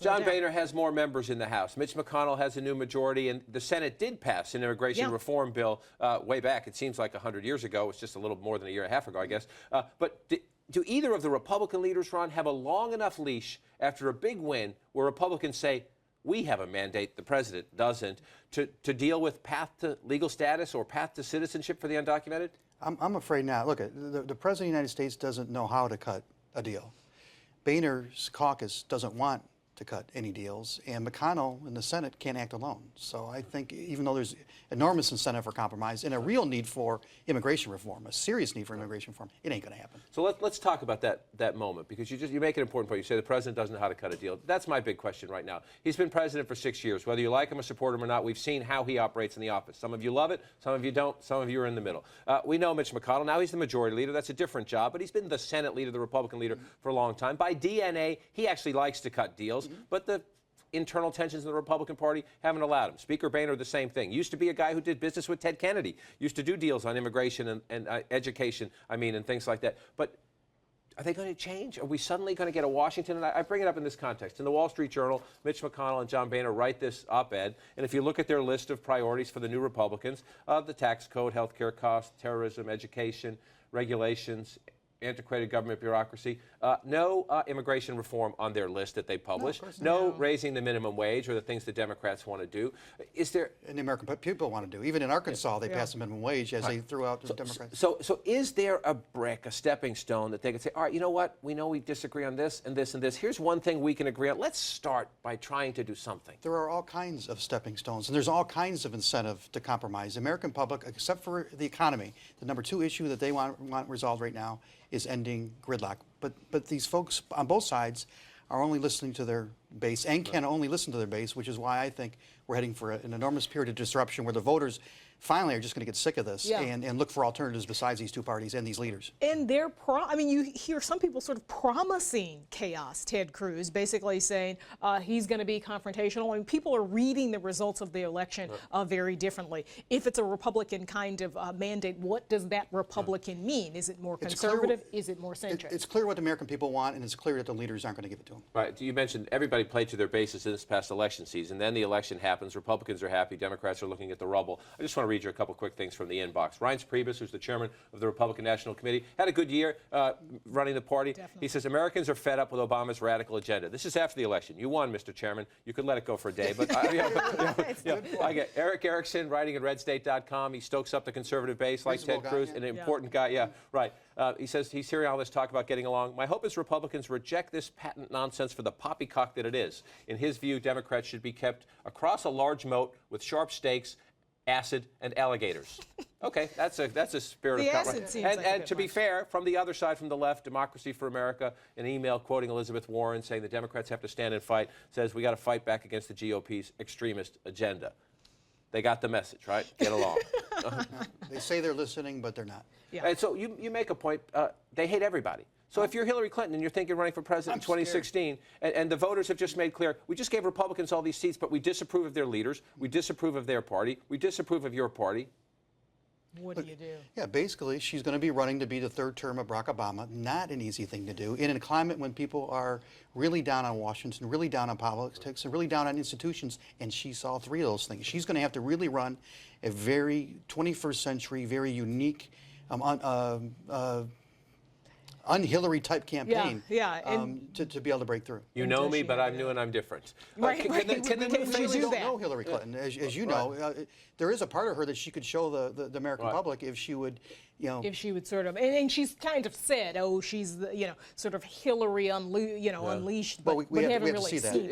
John Boehner has more members in the House. Mitch McConnell has a new majority, and the Senate did pass an immigration reform bill way back. It seems like 100 years ago. It's just a little more than a year and a half ago, I guess. But do either of the Republican leaders, Ron, have a long enough leash after a big win where Republicans say, we have a mandate, the president doesn't, to deal with path to legal status or path to citizenship for the undocumented? I'm afraid not. Look, the President of the United States doesn't know how to cut a deal. Boehner's caucus doesn't want to cut any deals, and McConnell in the Senate can't act alone. So I think even though there's enormous incentive for compromise and a real need for immigration reform, a serious need for immigration reform, it ain't going to happen. So let's talk about that moment, because you make an important point. You say the president doesn't know how to cut a deal. That's my big question right now. He's been president for 6 years. Whether you like him or support him or not, we've seen how he operates in the office. Some of you love it, some of you don't, some of you are in the middle. We know Mitch McConnell. Now he's the majority leader. That's a different job, but he's been the Senate leader, the Republican leader for a long time. By DNA, he actually likes to cut deals, but the internal tensions in the Republican Party haven't allowed him. Speaker Boehner, the same thing. Used to be a guy who did business with Ted Kennedy. Used to do deals on immigration and education, and things like that. But are they going to change? Are we suddenly going to get a Washington? And I bring it up in this context. In the Wall Street Journal, Mitch McConnell and John Boehner write this op-ed. And if you look at their list of priorities for the new Republicans, the tax code, health care costs, terrorism, education, regulations, antiquated government bureaucracy, no immigration reform on their list that they publish, no raising the minimum wage or the things the Democrats want to do. Is there... And the American people want to do. Even in Arkansas, they passed the minimum wage as they threw out the Democrats. So is there a brick, a stepping stone that they could say, all right, you know what? We know we disagree on this and this and this. Here's one thing we can agree on. Let's start by trying to do something. There are all kinds of stepping stones, and there's all kinds of incentive to compromise. The American public, except for the economy, the number 2 issue that they want resolved right now is ending gridlock. But these folks on both sides are only listening to their base and can only listen to their base, which is why I think we're heading for an enormous period of disruption where the voters finally are just going to get sick of this and look for alternatives besides these 2 parties and these leaders. And they're, you hear some people sort of promising chaos. Ted Cruz basically saying he's going to be confrontational. People are reading the results of the election very differently. If it's a Republican kind of mandate, what does that Republican mean? Is it more conservative? Is it more centrist? It's clear what the American people want, and it's clear that the leaders aren't going to give it to them. Right. You mentioned everybody played to their bases in this past election season. Then the election happens. Republicans are happy. Democrats are looking at the rubble. I just want to read you a couple quick things from the inbox. Reince Priebus, who's the chairman of the Republican National Committee, had a good year running the party. Definitely. He says Americans are fed up with Obama's radical agenda. This is after the election. You won, Mr. Chairman. You could let it go for a day. But I get Eric Erickson writing at RedState.com. He stokes up the conservative base like Ted Cruz, an important guy. Yeah, right. He says he's hearing all this talk about getting along. My hope is Republicans reject this patent nonsense for the poppycock that it is. In his view, Democrats should be kept across a large moat with sharp stakes, acid, and alligators. Okay, that's a spirit of compromise. And to be fair, from the other side, from the left, Democracy for America, an email quoting Elizabeth Warren saying the Democrats have to stand and fight, says we got to fight back against the GOP's extremist agenda. They got the message, right? Get along. They say they're listening, but they're not. Yeah. And so you make a point. They hate everybody. So if you're Hillary Clinton and you're thinking of running for president in 2016, and the voters have just made clear, we just gave Republicans all these seats, but we disapprove of their leaders, we disapprove of their party, we disapprove of your party. What do you do? Yeah, basically, she's going to be running to be the 3rd term of Barack Obama. Not an easy thing to do. In a climate when people are really down on Washington, really down on politics, and really down on institutions, and she saw 3 of those things. She's going to have to really run a very 21st century, very unique, un-Hillary type campaign to be able to break through. You know me, but I'm new and I'm different. Right. Can you don't know Hillary Clinton, as you know. There is a part of her that she could show the American public if she would, if she would sort of, and she's kind of said, oh, she's the, sort of Hillary unleashed, but we haven't really seen it.